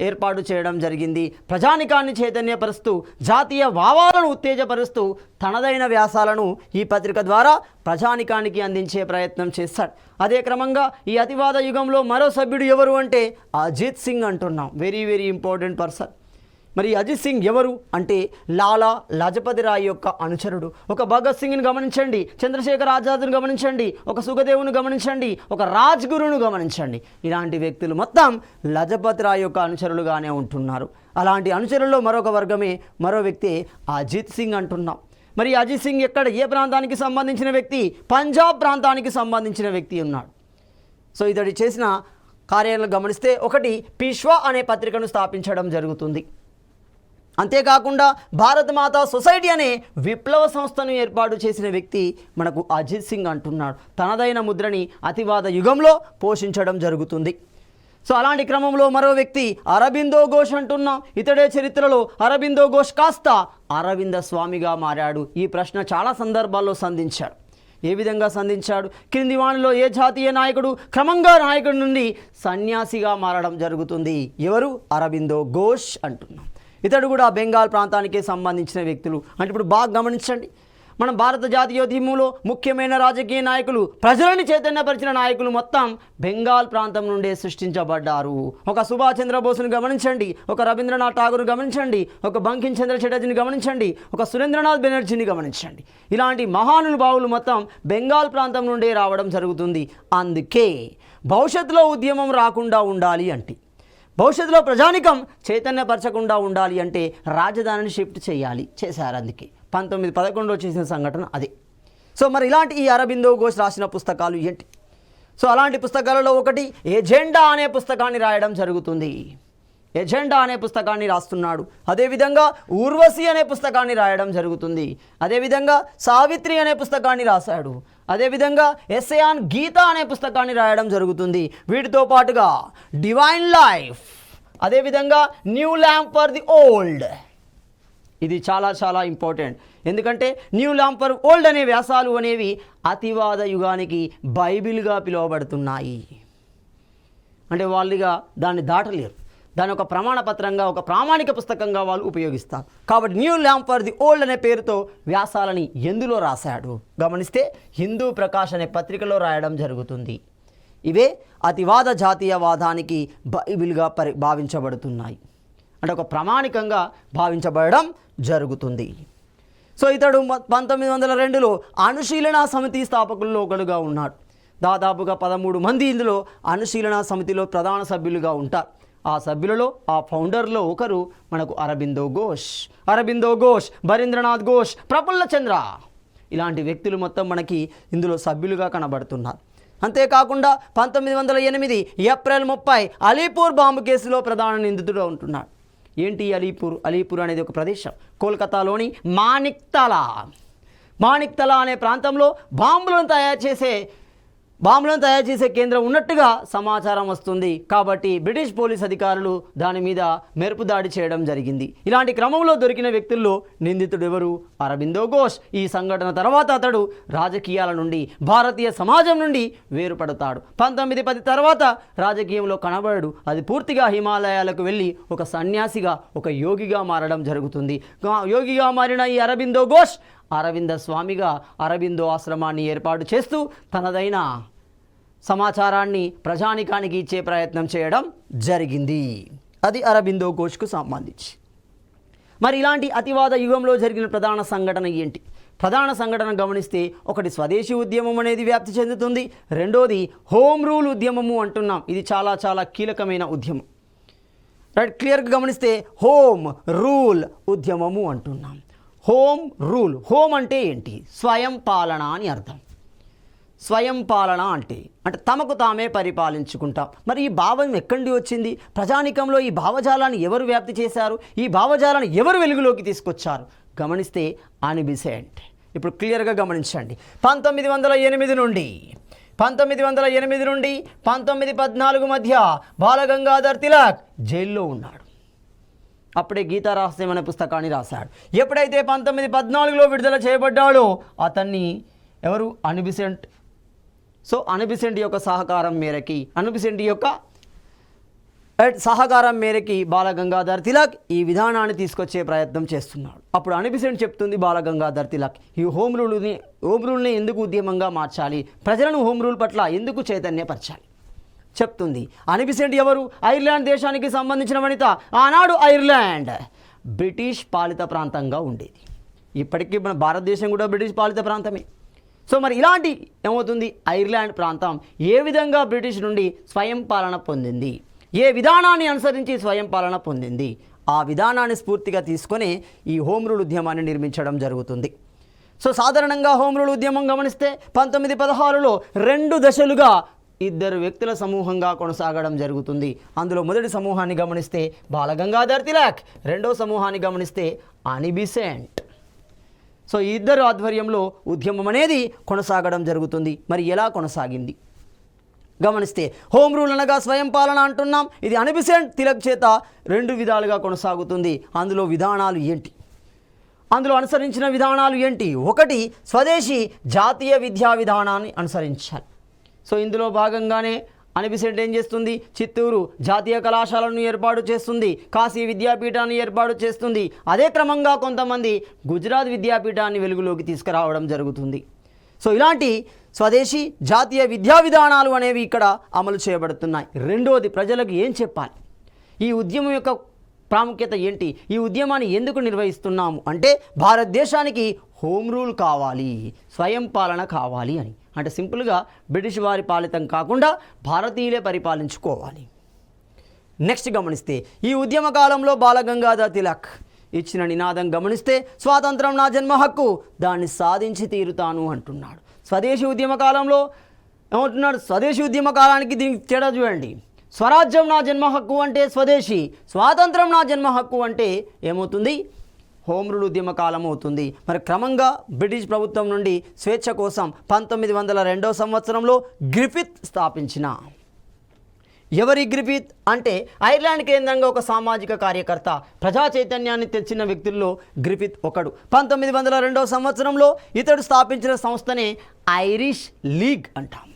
ఏర్పాటు చేయడం జరిగింది. ప్రజానికాన్ని చైతన్యపరుస్తూ, జాతీయ భావాలను ఉత్తేజపరుస్తూ తనదైన వ్యాసాలను ఈ పత్రిక ద్వారా ప్రజానికానికి అందించే ప్రయత్నం చేశాడు. అదే క్రమంగా ఈ అతివాద యుగంలో మరో సభ్యుడు ఎవరు అంటే అజిత్ సింగ్ అంటున్నాం. Very very important person. మరి అజిత్ సింగ్ ఎవరు అంటే లాలా లజపతి రాయ్ యొక్క అనుచరుడు. ఒక భగత్ సింగ్ని గమనించండి, చంద్రశేఖర్ ఆజాద్ను గమనించండి, ఒక సుఖదేవుని గమనించండి, ఒక రాజ్గురును గమనించండి. ఇలాంటి వ్యక్తులు మొత్తం లజపతి రాయ్ యొక్క అనుచరులుగానే ఉంటున్నారు. అలాంటి అనుచరుల్లో మరొక వర్గమే, మరో వ్యక్తి అజిత్ సింగ్ అంటున్నాం. మరి అజిత్ సింగ్ ఎక్కడ, ఏ ప్రాంతానికి సంబంధించిన వ్యక్తి? పంజాబ్ ప్రాంతానికి సంబంధించిన వ్యక్తి ఉన్నాడు. సో ఇతడు చేసిన కార్యాలను గమనిస్తే ఒకటి పీష్వా అనే పత్రికను స్థాపించడం జరుగుతుంది. అంతేకాకుండా భారత మాతా సొసైటీ అనే విప్లవ సంస్థను ఏర్పాటు చేసిన వ్యక్తి మనకు అజిత్ సింగ్ అంటున్నాడు. తనదైన ముద్రని అతివాద యుగంలో పోషించడం జరుగుతుంది. సో అలాంటి క్రమంలో మరో వ్యక్తి అరబిందో ఘోష్ అంటున్నాం. ఇతడే చరిత్రలో అరబిందో ఘోష్ కాస్త అరవింద స్వామిగా మారాడు. ఈ ప్రశ్న చాలా సందర్భాల్లో సంధించాడు. ఏ విధంగా సంధించాడు? క్రింది వాణిలో ఏ జాతీయ నాయకుడు క్రమంగా నాయకుడి నుండి సన్యాసిగా మారడం జరుగుతుంది? ఎవరు? అరబిందో ఘోష్ అంటున్నాం. ఇతడు కూడా బెంగాల్ ప్రాంతానికి సంబంధించిన వ్యక్తులు. అంటే ఇప్పుడు బాగా గమనించండి, మనం భారత జాతీయోద్యమంలో ముఖ్యమైన రాజకీయ నాయకులు, ప్రజలను చైతన్యపరిచిన నాయకులు మొత్తం బెంగాల్ ప్రాంతం నుండే సృష్టించబడ్డారు. ఒక సుభాష్ చంద్రబోస్ను గమనించండి, ఒక రవీంద్రనాథ్ ఠాగూర్ను గమనించండి, ఒక బంకిం చంద్ర చటర్జీని గమనించండి, ఒక సురేంద్రనాథ్ బెనర్జీని గమనించండి. ఇలాంటి మహానుభావులు మొత్తం బెంగాల్ ప్రాంతం నుండే రావడం జరుగుతుంది. అందుకే భవిష్యత్తులో ఉద్యమం రాకుండా ఉండాలి అంటే, భవిష్యత్తులో ప్రజానికం చైతన్యపరచకుండా ఉండాలి అంటే రాజధానిని షిఫ్ట్ చేశారు. అందుకే 1911లో చేసిన సంఘటన అదే. సో మరి ఇలాంటి ఈ అరబిందో ఘోష్ రాసిన పుస్తకాలు ఏంటి? సో అలాంటి పుస్తకాలలో ఒకటి ఎజెండా అనే పుస్తకాన్ని రాయడం జరుగుతుంది. ఎజెండా అనే పుస్తకాన్ని రాస్తున్నాడు. అదేవిధంగా ఊర్వశి అనే పుస్తకాన్ని రాయడం జరుగుతుంది. అదేవిధంగా సావిత్రి అనే పుస్తకాన్ని రాశాడు. అదేవిధంగా ఎస్సే ఆన్ గీత అనే పుస్తకాన్ని రాయడం జరుగుతుంది. వీటితో పాటుగా డివైన్ లైఫ్, అదేవిధంగా new lamp for the old. ఇది చాలా చాలా ఇంపార్టెంట్. ఎందుకంటే న్యూ ల్యాంప్ ఫర్ ఓల్డ్ అనే వ్యాసాలు అనేవి అతివాద యుగానికి బైబిల్గా పిలువబడుతున్నాయి. అంటే వాళ్ళుగా దాన్ని దాటలేరు. దాని ఒక ప్రమాణపత్రంగా, ఒక ప్రామాణిక పుస్తకంగా వాళ్ళు ఉపయోగిస్తారు. కాబట్టి new lamp for the old అనే పేరుతో వ్యాసాలని ఎందులో రాశాడు? గమనిస్తే హిందూ ప్రకాశ్ అనే పత్రికలో రాయడం జరుగుతుంది. ఇవే అతివాద జాతీయవాదానికి బైబిల్గా భావించబడుతున్నాయి. అంటే ఒక ప్రామాణికంగా భావించబడడం జరుగుతుంది. సో ఇతడు 1902లో అనుశీలన సమితి స్థాపకుల్లో ఒకడుగా ఉన్నాడు. దాదాపుగా 13 మంది ఇందులో అనుశీలన సమితిలో ప్రధాన సభ్యులుగా ఉంటారు. ఆ సభ్యులలో, ఆ ఫౌండర్లో ఒకరు మనకు అరబిందో ఘోష్, బరీంద్రనాథ్ ఘోష్, ప్రఫుల్ల చంద్ర, ఇలాంటి వ్యక్తులు మొత్తం మనకి ఇందులో సభ్యులుగా కనబడుతున్నారు. అంతేకాకుండా 1908 ఏప్రిల్ 30 అలీపూర్ బాంబు కేసులో ప్రధాన నిందితుడు ఉంటున్నాడు. ఏంటి అలీపూర్ అనేది ఒక ప్రదేశం కోల్కతాలోని మాణిక్తలా అనే ప్రాంతంలో బాంబులను తయారు చేసే కేంద్రం ఉన్నట్టుగా సమాచారం వస్తుంది. కాబట్టి బ్రిటిష్ పోలీస్ అధికారులు దాని మీద మెరుపు దాడి చేయడం జరిగింది. ఇలాంటి క్రమంలో దొరికిన వ్యక్తుల్లో నిందితుడు ఎవరు? అరబిందో ఘోష్. ఈ సంఘటన తర్వాత అతడు రాజకీయాల నుండి, భారతీయ సమాజం నుండి వేరుపడతాడు. 1910 తర్వాత రాజకీయంలో కనబడడు. అది పూర్తిగా హిమాలయాలకు వెళ్ళి ఒక సన్యాసిగా, ఒక యోగిగా మారడం జరుగుతుంది. యోగిగా మారిన ఈ అరబిందో ఘోష్ అరవింద స్వామిగా అరబిందో ఆశ్రమాన్ని ఏర్పాటు చేస్తూ తనదైన సమాచారాన్ని ప్రజానికానికి ఇచ్చే ప్రయత్నం చేయడం జరిగింది. అది అరబిందో ఘోష్కు సంబంధించి. మరి ఇలాంటి అతివాద యుగంలో జరిగిన ప్రధాన సంఘటన ఏంటి? ప్రధాన సంఘటన గమనిస్తే ఒకటి స్వదేశీ ఉద్యమం అనేది వ్యాప్తి చెందుతుంది. రెండోది హోమ్ రూల్ ఉద్యమము అంటున్నాం. ఇది చాలా చాలా కీలకమైన ఉద్యమం. రైట్, క్లియర్గా గమనిస్తే హోమ్ రూల్ ఉద్యమము అంటున్నాం. హోమ్ రూల్, హోమ్ అంటే ఏంటి? స్వయం పాలన అని అర్థం. స్వయం పాలన అంటే తమకు తామే పరిపాలించుకుంటాం. మరి ఈ భావం ఎక్కడి నుండి వచ్చింది? ప్రజానికంలో ఈ భావజాలాన్ని ఎవరు వ్యాప్తి చేశారు? ఈ భావజాలాన్ని ఎవరు వెలుగులోకి తీసుకొచ్చారు? గమనిస్తే ఆని బిసెంట్. ఇప్పుడు క్లియర్గా గమనించండి. 1908 నుండి 1914 మధ్య బాలగంగాధర్ తిలక్ జైల్లో ఉన్నాడు. అప్పుడే గీతా రహస్యం అనే పుస్తకాన్ని రాశాడు. ఎప్పుడైతే 1914లో విడుదల చేయబడ్డాడో అతన్ని ఎవరు? అనిబిసెంట్. సో అనిబిసెంట్ యొక్క సహకారం మేరకి బాలగంగాధర్ తిలక్ ఈ విధానాన్ని తీసుకొచ్చే ప్రయత్నం చేస్తున్నాడు. అప్పుడు అనిబిసెంట్ చెప్తుంది బాలగంగాధర్ తిలక్, ఈ హోమ్ రూల్ని ఎందుకు ఉద్యమంగా మార్చాలి, ప్రజలను హోమ్ రూల్ పట్ల ఎందుకు చైతన్యపరచాలి చెప్తుంది. అనిబిసెంట్ ఎవరు? ఐర్లాండ్ దేశానికి సంబంధించిన వనిత. ఆనాడు ఐర్లాండ్ బ్రిటిష్ పాలిత ప్రాంతంగా ఉండేది. ఇప్పటికీ మన భారతదేశం కూడా బ్రిటిష్ పాలిత ప్రాంతమే. సో మరి ఇలాంటి ఏమవుతుంది? ఐర్లాండ్ ప్రాంతం ఏ విధంగా బ్రిటిష్ నుండి స్వయం పాలన పొందింది, ఏ విధానాన్ని అనుసరించి స్వయం పాలన పొందింది, ఆ విధానాన్ని స్ఫూర్తిగా తీసుకొని ఈ హోమ్ రూల్ ఉద్యమాన్ని నిర్మించడం జరుగుతుంది. సో సాధారణంగా హోమ్ రూల్ ఉద్యమం గమనిస్తే 1916లో 2 దశలుగా ఇద్దరు వ్యక్తుల సమూహంగా కొనసాగడం జరుగుతుంది. అందులో మొదటి సమూహాన్ని గమనిస్తే బాలగంగాధర్ తిలక్, రెండో సమూహాన్ని గమనిస్తే అనీ బెసెంట్. సో ఈ ఇద్దరు ఆధ్వర్యంలో ఉద్యమం అనేది కొనసాగడం జరుగుతుంది. మరి ఎలా కొనసాగింది గమనిస్తే హోమ్ రూల్ అనగా స్వయం పాలన అంటున్నాం. ఇది అనీ బెసెంట్, తిలక్ చేత రెండు విధాలుగా కొనసాగుతుంది. అందులో విధానాలు ఏంటి, అందులో అనుసరించిన విధానాలు ఏంటి? ఒకటి, స్వదేశీ జాతీయ విద్యా విధానాన్ని అనుసరించాలి. సో ఇందులో భాగంగానే అనీ బెసెంట్ ఏం చేస్తుంది? చిత్తూరు జాతీయ కళాశాలను ఏర్పాటు చేస్తుంది, కాశీ విద్యాపీఠాన్ని ఏర్పాటు చేస్తుంది. అదే క్రమంగా కొంతమంది గుజరాత్ విద్యాపీఠాన్ని వెలుగులోకి తీసుకురావడం జరుగుతుంది. సో ఇలాంటి స్వదేశీ జాతీయ విద్యా విధానాలు అనేవి ఇక్కడ అమలు చేయబడుతున్నాయి. రెండోది, ప్రజలకు ఏం చెప్పాలి, ఈ ఉద్యమం యొక్క ప్రాముఖ్యత ఏంటి, ఈ ఉద్యమాన్ని ఎందుకు నిర్వహిస్తున్నాము అంటే భారతదేశానికి హోమ్ రూల్ కావాలి, స్వయం పాలన కావాలి అని. అంటే సింపుల్గా బ్రిటిష్ వారి పాలితం కాకుండా భారతీయులే పరిపాలించుకోవాలి. నెక్స్ట్ గమనిస్తే ఈ ఉద్యమ కాలంలో బాలగంగాధర్ తిలక్ ఇచ్చిన నినాదం గమనిస్తే స్వాతంత్రం నా జన్మ హక్కు, దాన్ని సాధించి తీరుతాను అంటున్నాడు. స్వదేశీ ఉద్యమ కాలంలో ఏమంటున్నాడు? స్వదేశీ ఉద్యమ కాలానికి దీనికి తేడా చూడండి. స్వరాజ్యం నా జన్మ హక్కు అంటే స్వదేశీ, స్వాతంత్రం నా జన్మ హక్కు అంటే ఏమవుతుంది? హోమ్ రూల్ ఉద్యమ కాలం అవుతుంది. మరి క్రమంగా బ్రిటిష్ ప్రభుత్వం నుండి స్వేచ్ఛ కోసం 1902 సంవత్సరంలో గ్రిఫిత్ స్థాపించిన, ఎవరి గ్రిఫిత్ అంటే ఐర్లాండ్ కేంద్రంగా ఒక సామాజిక కార్యకర్త, ప్రజా చైతన్యాన్ని తెచ్చిన వ్యక్తుల్లో గ్రిఫిత్ ఒకడు. 1902 సంవత్సరంలో ఇతడు స్థాపించిన సంస్థనే ఐరిష్ లీగ్ అంటాం,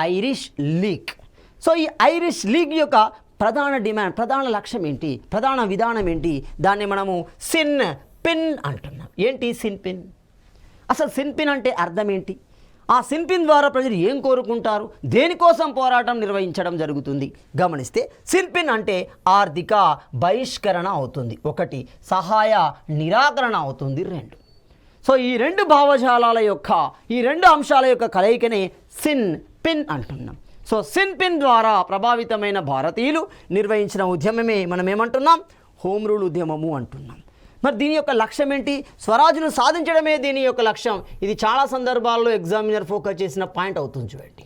ఐరిష్ లీగ్. సో ఈ ఐరిష్ లీగ్ యొక్క ప్రధాన డిమాండ్, ప్రధాన లక్ష్యం ఏంటి, ప్రధాన విధానం ఏంటి? దాన్ని మనము సిన్ పిన్ అంటున్నాం. ఏంటి సిన్ పిన్? అసలు సిన్ పిన్ అంటే అర్థం ఏంటి? ఆ సిన్ పిన్ ద్వారా ప్రజలు ఏం కోరుకుంటారు, దేనికోసం పోరాటం నిర్వహించడం జరుగుతుంది గమనిస్తే సిన్ పిన్ అంటే ఆర్థిక బహిష్కరణ అవుతుంది ఒకటి, సహాయ నిరాకరణ అవుతుంది రెండు. సో ఈ రెండు భావజాలాల యొక్క, ఈ రెండు అంశాల యొక్క కలయికనే సిన్ పిన్ అంటున్నాం. సో సిన్ పిన్ ద్వారా ప్రభావితమైన భారతీయులు నిర్వహించిన ఉద్యమమే మనం ఏమంటున్నాం? హోమ్ రూల్ ఉద్యమము అంటున్నాం. మరి దీని యొక్క లక్ష్యం ఏంటి? స్వరాజ్ను సాధించడమే దీని యొక్క లక్ష్యం. ఇది చాలా సందర్భాల్లో ఎగ్జామినర్ ఫోకస్ చేసిన పాయింట్ అవుతుంది చూడండి.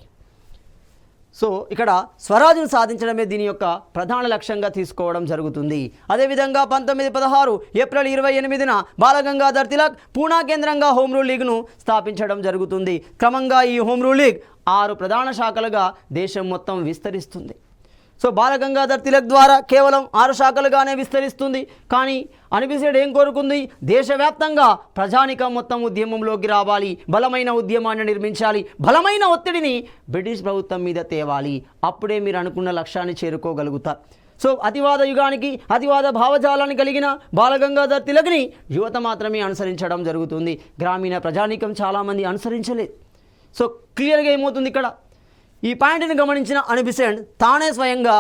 సో ఇక్కడ స్వరాజ్ను సాధించడమే దీని యొక్క ప్రధాన లక్ష్యంగా తీసుకోవడం జరుగుతుంది. అదేవిధంగా 1916 ఏప్రిల్ 28న బాలగంగాధర్ తిలక్ పూనా కేంద్రంగా హోమ్ రూల్ లీగ్ను స్థాపించడం జరుగుతుంది. క్రమంగా ఈ హోమ్ రూల్ లీగ్ 6 ప్రధాన శాఖలుగా దేశం మొత్తం విస్తరిస్తుంది. సో బాలగంగాధర్ తిలక్ ద్వారా కేవలం 6 శాఖలుగానే విస్తరిస్తుంది. కానీ అనీ బెసెంట్ ఏం కోరుకుంది? దేశవ్యాప్తంగా ప్రజానికం మొత్తం ఉద్యమంలోకి రావాలి, బలమైన ఉద్యమాన్ని నిర్మించాలి, బలమైన ఒత్తిడిని బ్రిటిష్ ప్రభుత్వం మీద తేవాలి. అప్పుడే మీరు అనుకున్న లక్ష్యాన్ని చేరుకోగలుగుతారు. సో అతివాద యుగానికి, అతివాద భావజాలాన్ని కలిగిన బాలగంగాధర్ తిలక్ని యువత మాత్రమే అనుసరించడం జరుగుతుంది. గ్రామీణ ప్రజానికం చాలామంది అనుసరించలేదు. సో క్లియర్గా ఏమవుతుంది ఇక్కడ? ఈ పాయింట్ని గమనించిన అనీ బెసెంట్ తానే స్వయంగా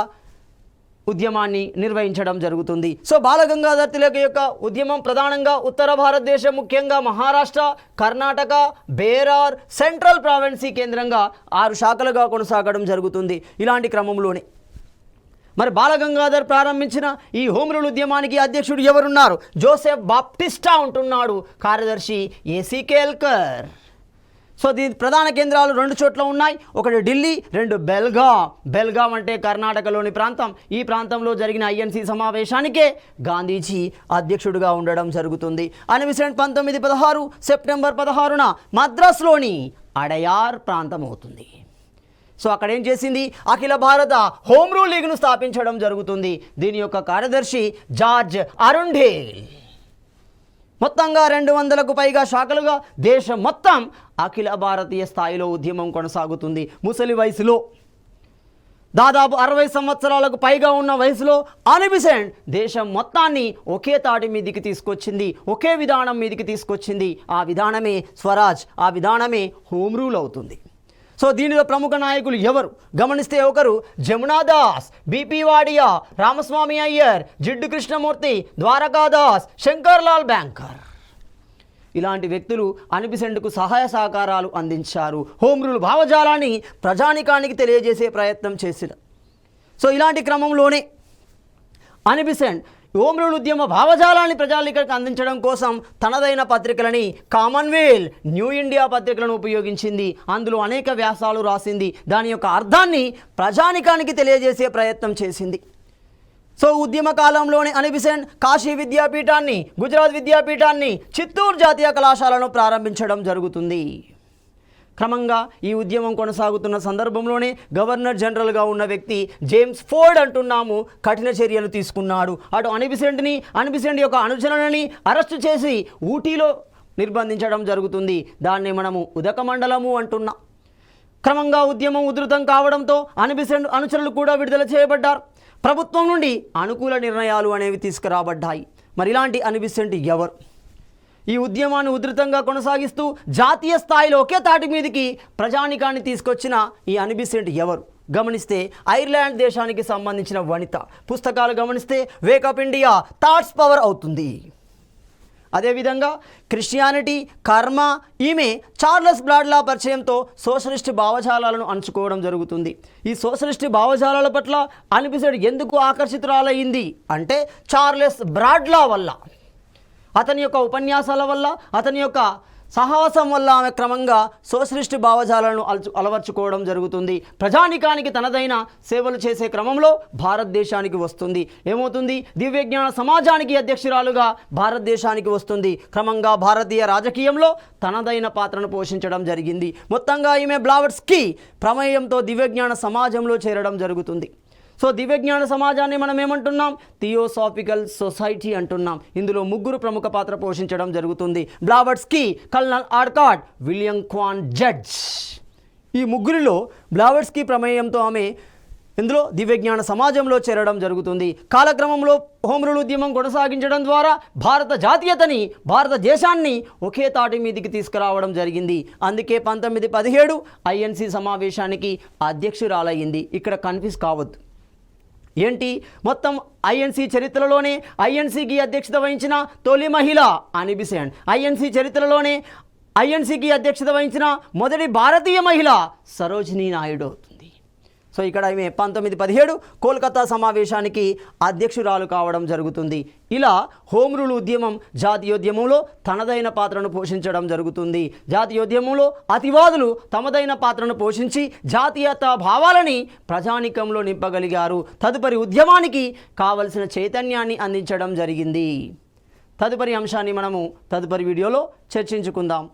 ఉద్యమాన్ని నిర్వహించడం జరుగుతుంది. సో బాలగంగాధర్ తిలక్ యొక్క ఉద్యమం ప్రధానంగా ఉత్తర భారతదేశం, ముఖ్యంగా మహారాష్ట్ర, కర్ణాటక, బేరార్, సెంట్రల్ ప్రావిన్సీ కేంద్రంగా 6 శాఖలుగా కొనసాగడం జరుగుతుంది. ఇలాంటి క్రమంలోనే మరి బాలగంగాధర్ ప్రారంభించిన ఈ హోమ్ రూల్ ఉద్యమానికి అధ్యక్షుడు ఎవరున్నారు? జోసెఫ్ బాప్టిస్టా ఉంటున్నాడు. కార్యదర్శి ఏసీ కేల్కర్. సో దీని ప్రధాన కేంద్రాలు 2 చోట్ల ఉన్నాయి. ఒకటి ఢిల్లీ, 2 బెల్గాం. బెల్గాం అంటే కర్ణాటకలోని ప్రాంతం. ఈ ప్రాంతంలో జరిగిన ఐఎన్సీ సమావేశానికే గాంధీజీ అధ్యక్షుడిగా ఉండడం జరుగుతుంది. అనీ బెసెంట్ 1916 సెప్టెంబర్ 16న మద్రాసులోని అడయార్ ప్రాంతం అవుతుంది. సో అక్కడ ఏం చేసింది? అఖిల భారత హోమ్ రూల్ లీగ్ను స్థాపించడం జరుగుతుంది. దీని యొక్క కార్యదర్శి జార్జ్ అరుండేల్. మొత్తంగా 200కు పైగా శాఖలుగా దేశం మొత్తం అఖిల భారతీయ స్థాయిలో ఉద్యమం కొనసాగుతుంది. ముసలి వయసులో, దాదాపు 60 సంవత్సరాలకు పైగా ఉన్న వయసులో అనీ బెసెంట్ దేశం మొత్తాన్ని ఒకే తాటి మీదికి తీసుకొచ్చింది, ఒకే విధానం మీదికి తీసుకొచ్చింది. ఆ విధానమే స్వరాజ్, ఆ విధానమే హోమ్ రూల్ అవుతుంది. సో దీనిలో ప్రముఖ నాయకులు ఎవరు గమనిస్తే, ఒకరు జమునా దాస్, బిపి వాడియా, రామస్వామి అయ్యర్, జిడ్డు కృష్ణమూర్తి, ద్వారకాదాస్, శంకర్లాల్ బ్యాంకర్. ఇలాంటి వ్యక్తులు అనీ బెసెంట్కు సహాయ సహకారాలు అందించారు. హోమ్ రూల్ భావజాలాన్ని ప్రజానికానికి తెలియజేసే ప్రయత్నం చేసిన. సో ఇలాంటి క్రమంలోనే అనీ బెసెంట్ హోమ్ రూల్ ఉద్యమ భావజాలాన్ని ప్రజాళికలకు అందించడం కోసం తనదైన పత్రికలని కామన్వెల్త్, న్యూ ఇండియా పత్రికలను ఉపయోగించింది. అందులో అనేక వ్యాసాలు రాసింది. దాని యొక్క అర్థాన్ని ప్రజానికానికి తెలియజేసే ప్రయత్నం చేసింది. సో ఉద్యమ కాలంలోనే అనీ బెసెంట్ కాశీ విద్యాపీఠాన్ని, గుజరాత్ విద్యాపీఠాన్ని, చిత్తూరు జాతీయ కళాశాలను ప్రారంభించడం జరుగుతుంది. క్రమంగా ఈ ఉద్యమం కొనసాగుతున్న సందర్భంలోనే గవర్నర్ జనరల్గా ఉన్న వ్యక్తి జేమ్స్ ఫోర్డ్ అంటున్నాము కఠిన చర్యలు తీసుకున్నాడు. అటు అనీ బెసెంట్ యొక్క అనుచరులని అరెస్టు చేసి ఊటీలో నిర్బంధించడం జరుగుతుంది. దాన్ని మనము ఉదక మండలము అంటున్నాం. క్రమంగా ఉద్యమం ఉధృతం కావడంతో అనీ బెసెంట్ అనుచరులు కూడా విడుదల చేయబడ్డారు. ప్రభుత్వం నుండి అనుకూల నిర్ణయాలు అనేవి తీసుకురాబడ్డాయి. మరి ఇలాంటి అనీ బెసెంట్ ఎవరు? ఈ ఉద్యమాన్ని ఉధృతంగా కొనసాగిస్తూ జాతీయ స్థాయిలో ఒకే తాటి మీదకి ప్రజానికాన్ని తీసుకొచ్చిన ఈ అనీ బెసెంట్ ఎవరు? గమనిస్తే ఐర్లాండ్ దేశానికి సంబంధించిన వనిత. పుస్తకాలు గమనిస్తే వేకప్ ఇండియా, థాట్స్ పవర్ అవుతుంది. అదేవిధంగా క్రిస్టియానిటీ, కర్మ, ఈమె చార్లెస్ బ్రాడ్లా పరిచయంతో సోషలిస్ట్ భావజాలాలను అంచుకోవడం జరుగుతుంది. ఈ సోషలిస్ట్ భావజాలాల పట్ల అనీ బెసెంట్ ఎందుకు ఆకర్షితురాలయ్యింది అంటే చార్లెస్ బ్రాడ్లా వల్ల, అతని యొక్క ఉపన్యాసాల వల్ల, అతని యొక్క సాహసం వల్ల ఆమె క్రమంగా సోషలిస్ట్ భావజాలను అలవర్చుకోవడం జరుగుతుంది. ప్రజానికానికి తనదైన సేవలు చేసే క్రమంలో భారతదేశానికి వస్తుంది. ఏమవుతుంది? దివ్యజ్ఞాన సమాజానికి అధ్యక్షురాలుగా భారతదేశానికి వస్తుంది. క్రమంగా భారతీయ రాజకీయంలో తనదైన పాత్రను పోషించడం జరిగింది. మొత్తంగా ఈమె బ్లావట్స్కీ ప్రమేయంతో దివ్యజ్ఞాన సమాజంలో చేరడం జరుగుతుంది. సో దివ్యజ్ఞాన సమాజాన్ని మనం ఏమంటున్నాం? థియోసాఫికల్ సొసైటీ అంటున్నాం. ఇందులో ముగ్గురు ప్రముఖ పాత్ర పోషించడం జరుగుతుంది. Blavatsky, colonel Olcott, William Quan Judge. ఈ ముగ్గురిలో బ్లావట్స్కీ ప్రమేయంతో ఆమె ఇందులో దివ్యజ్ఞాన సమాజంలో చేరడం జరుగుతుంది. కాలక్రమంలో హోమ్ రూల్ ఉద్యమం కొనసాగించడం ద్వారా భారత జాతీయతని, భారతదేశాన్ని ఒకే తాటి మీదికి తీసుకురావడం జరిగింది. అందుకే 1917 INC సమావేశానికి అధ్యక్షురాలయ్యింది. ఇక్కడ కన్ఫ్యూజ్ కావద్దు. ఏంటి? మొత్తం INC చరిత్రలోనే INCకి అధ్యక్షత వహించిన తొలి మహిళ అనీ బెసెంట్. INC చరిత్రలోనే INCకి అధ్యక్షత వహించిన మొదటి భారతీయ మహిళ సరోజినీ నాయుడు అవుతుంది. సో ఇక్కడ ఈమె 1917 కోల్కతా సమావేశానికి అధ్యక్షురాలు కావడం జరుగుతుంది. ఇలా హోమ్ రూల్ ఉద్యమం జాతీయోద్యమంలో తనదైన పాత్రను పోషించడం జరుగుతుంది. జాతీయోద్యమంలో అతివాదులు తమదైన పాత్రను పోషించి జాతీయతా భావాలని ప్రజానికంలో నింపగలిగారు. తదుపరి ఉద్యమానికి కావలసిన చైతన్యాన్ని అందించడం జరిగింది. తదుపరి అంశాన్ని మనము తదుపరి వీడియోలో చర్చించుకుందాం.